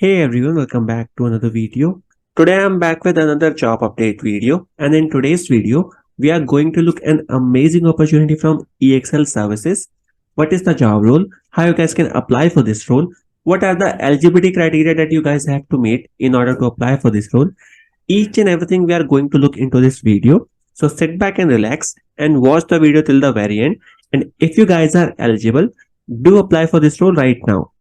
Hey everyone, welcome back to another video. Today I'm back with another job update video, and in today's video we are going to look an amazing opportunity from EXL services. What is the job role? How you guys can apply for this role? What are the eligibility criteria that you guys have to meet in order to apply for this role? Each and everything we are going to look into this video. So sit back and relax and watch the video till the very end. And if you guys are eligible, do apply for this role right now.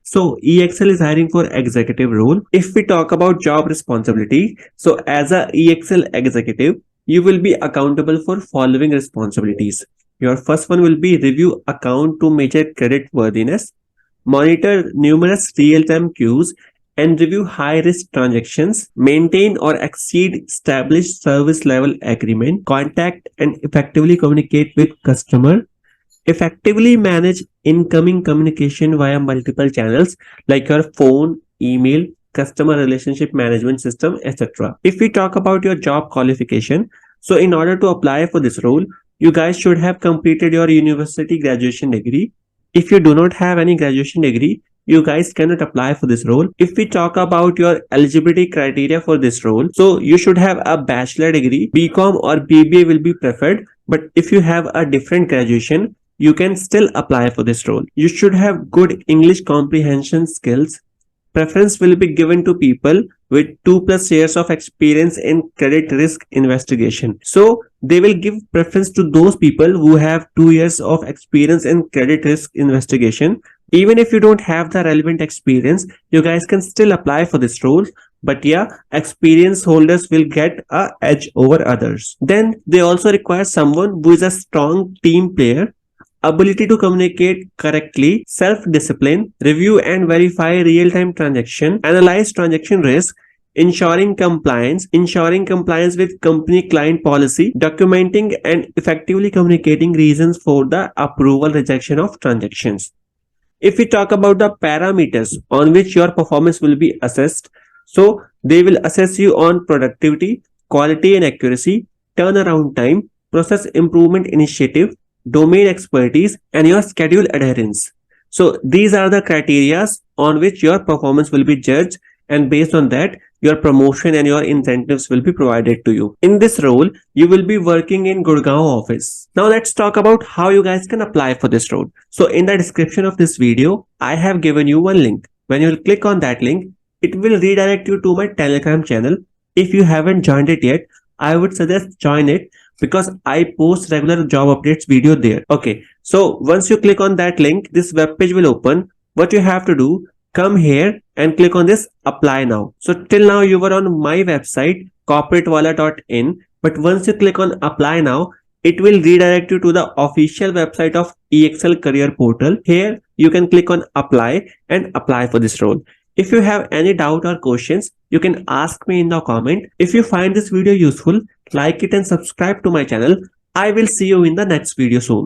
So EXL is hiring for executive role. If we talk about job responsibility, so as a EXL executive, you will be accountable for following responsibilities. Your first one will be review account to measure credit worthiness, monitor numerous real-time queues, and review high-risk transactions, maintain or exceed established service level agreement, contact and effectively communicate with customer, effectively manage incoming communication via multiple channels like your phone, email, customer relationship management system, etc. If we talk about your job qualification, so in order to apply for this role, you guys should have completed your university graduation degree. If you do not have any graduation degree, you guys cannot apply for this role. If we talk about your eligibility criteria for this role, so you should have a bachelor degree, BCom or BBA will be preferred. But if you have a different graduation, you can still apply for this role. You should have good English comprehension skills. Preference will be given to people with 2+ years of experience in credit risk investigation. So they will give preference to those people who have 2 years of experience in credit risk investigation. Even if you don't have the relevant experience, you guys can still apply for this role. But yeah, experience holders will get an edge over others. Then they also require someone who is a strong team player, ability to communicate correctly, self-discipline, review and verify real-time transaction, analyze transaction risk, ensuring compliance with company client policy, documenting and effectively communicating reasons for the approval rejection of transactions. If we talk about the parameters on which your performance will be assessed, so they will assess you on productivity, quality and accuracy, turnaround time, process improvement initiative, domain expertise, and your schedule adherence. So these are the criteria on which your performance will be judged, and based on that, your promotion and your incentives will be provided to you. In this role, you will be working in Gurgaon office. Now let's talk about how you guys can apply for this role. So in the description of this video, I have given you one link. When you will click on that link, it will redirect you to my Telegram channel. If you haven't joined it yet, I would suggest join it because I post regular job updates video there. Okay, so once you click on that link, this web page will open. What you have to do, come here and click on this apply now. So till now you were on my website CorporateWala.in, but once you click on apply now, it will redirect you to the official website of EXL career portal. Here you can click on apply and apply for this role. If you have any doubt or questions, you can ask me in the comment. If you find this video useful, like it and subscribe to my channel. I will see you in the next video soon.